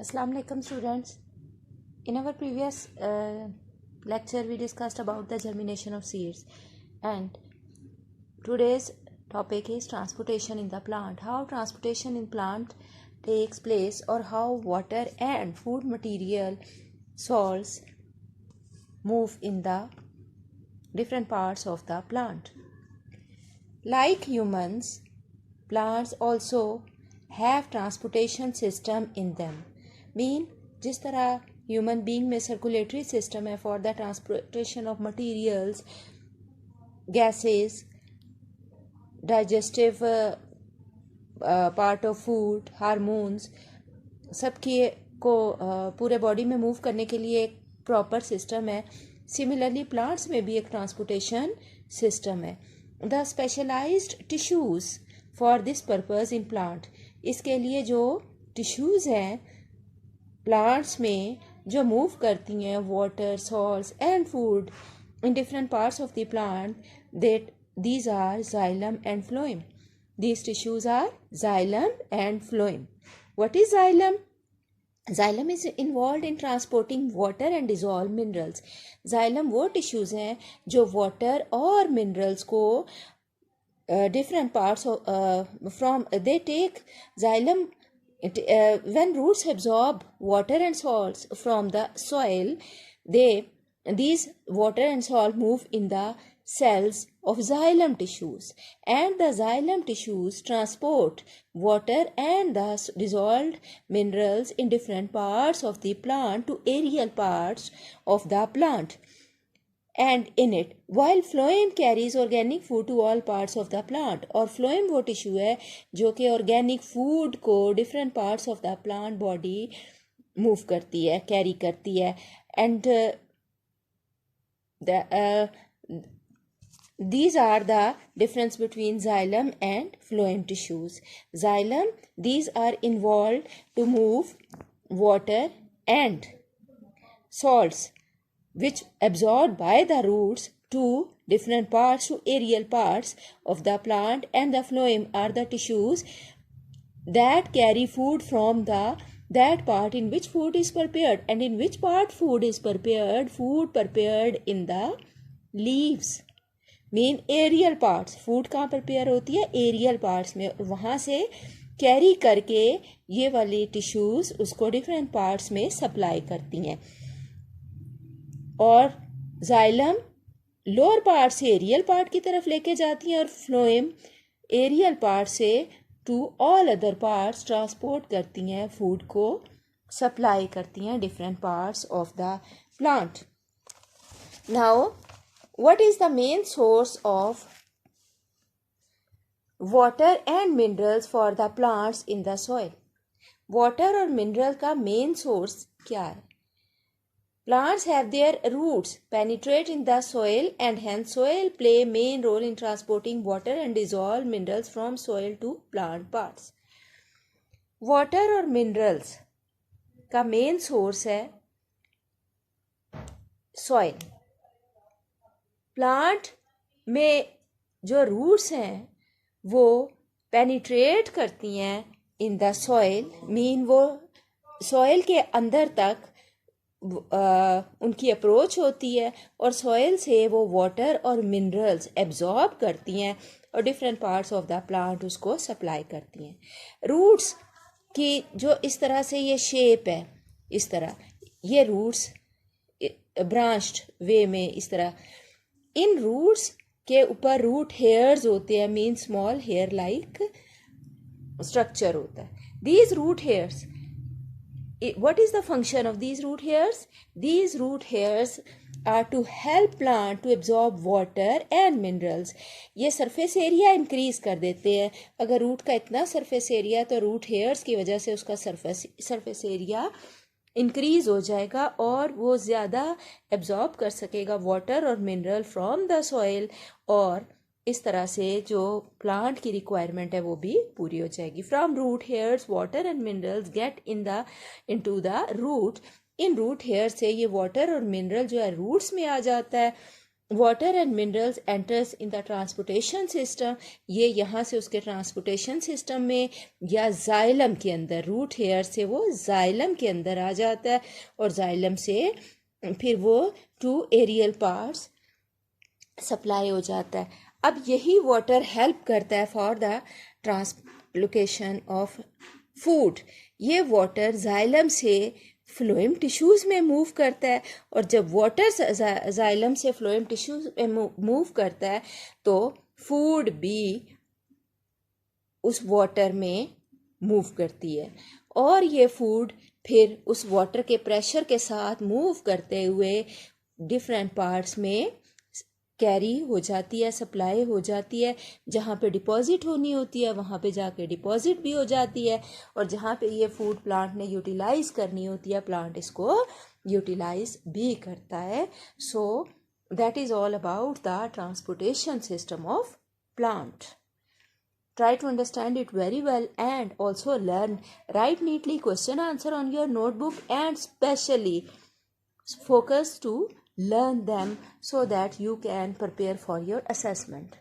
Assalamu alaikum students. In our previous lecture we discussed about the germination of seeds, and today's topic is transportation in the plant. How transportation in plant takes place, or how water and food material salts move in the different parts of the plant. Like humans, plants also have transportation system in them. Mean जिस तरह human being में circulatory system है for the transportation of materials, gases, digestive part of food, hormones, सबके को पूरे body में move करने के लिए एक प्रॉपर सिस्टम है. सिमिलरली प्लांट्स में भी एक ट्रांसपोर्टेशन सिस्टम है. The specialised tissues for this purpose in plant, इसके लिए जो टिश्यूज़ हैं प्लांट्स में जो मूव करती हैं water, salts and food in different parts of the plant, that these are xylem and phloem. These tissues are xylem and phloem. What is xylem? Xylem is involved in transporting water and dissolved minerals. Xylem वो tissues हैं जो water और minerals को different parts of from they take xylem. When roots absorb water and salts from the soil, these water and salt move in the cells of xylem tissues, and the xylem tissues transport water and the dissolved minerals in different parts of the plant to aerial parts of the plant and in it, while phloem carries organic food to all parts of the plant. और phloem वो tissue है जो कि organic food को different parts of the plant body move करती है, carry करती है. And these are the difference between xylem and phloem tissues. Xylem, these are involved to move water and salts which absorbed by the roots to different parts, to aerial parts of the plant, and the phloem are the tissues that carry food from that part in which food is prepared. And in which part food is prepared? Food prepared in the leaves. Main aerial parts. Food कहाँ prepare होती है? Aerial parts में. वहाँ से carry करके ये वाली tissues उसको डिफरेंट पार्ट्स में सप्लाई करती हैं. और जाइलम लोअर पार्ट से एरियल पार्ट की तरफ लेके जाती हैं, और फ्लोएम एरियल पार्ट से to all other parts transport करती हैं, फूड को सप्लाई करती हैं different parts of the plant. Now what is the main source of water and minerals for the plants in the soil? water और mineral का main source क्या है? Plants have their roots penetrate in the soil, and hence soil play main role in transporting water and dissolved minerals from soil to plant parts. water और minerals का main source है soil. Plant में जो roots हैं वो penetrate करती हैं in the soil, mean वो सॉइल के अंदर तक उनकी अप्रोच होती है, और सॉइल से वो वाटर और मिनरल्स एब्जॉर्ब करती हैं और different parts of the plant उसको सप्लाई करती हैं. रूट्स की जो इस तरह से ये शेप है, इस तरह ये रूट्स ब्रांच्ड वे में इस तरह, इन रूट्स के ऊपर रूट हेयर्स होते हैं, mean small hair like structure होता है. These root hairs, what is the function of these root hairs? These root hairs are to help plant to absorb water and minerals. ये surface area increase कर देते हैं. अगर root का इतना surface area, तो रूट हेयर्स की वजह से उसका सरफेस एरिया इंक्रीज हो जाएगा और वो ज़्यादा एब्जॉर्ब कर सकेगा वाटर और मिनरल फ्रॉम द सॉइल, और इस तरह से जो प्लांट की रिक्वायरमेंट है वो भी पूरी हो जाएगी. From root hairs water and minerals get into the root. इन रूट हेयर से ये वाटर और मिनरल जो है रूट्स में आ जाता है. Water and minerals enters in the transportation system, ये यहाँ से उसके ट्रांसपोर्टेशन सिस्टम में या जाइलम के अंदर, रूट हेयर से वो जाइलम के अंदर आ जाता है और जाइलम से फिर वो टू एरियल पार्ट्स सप्लाई हो जाता है। अब यही वाटर हेल्प करता है for the translocation of food. ये वाटर जाइलम से फ्लोएम टिश्यूज़ में मूव करता है और जब वाटर जाइलम से फ्लोएम टिश्यूज़ में मूव करता है तो फूड भी उस वाटर में मूव करती है और ये फूड फिर उस वाटर के प्रेशर के साथ मूव करते हुए डिफरेंट पार्ट्स में कैरी हो जाती है, सप्लाई हो जाती है। जहाँ पे डिपॉजिट होनी होती है वहाँ पे जाके डिपॉजिट भी हो जाती है और जहाँ पे ये फूड प्लांट ने यूटिलाइज करनी होती है प्लांट इसको यूटिलाइज भी करता है। So that is all about the transportation system of plant. Try to understand it very well and also learn. Write neatly question answer on your notebook and specially focus to learn them so that you can prepare for your assessment.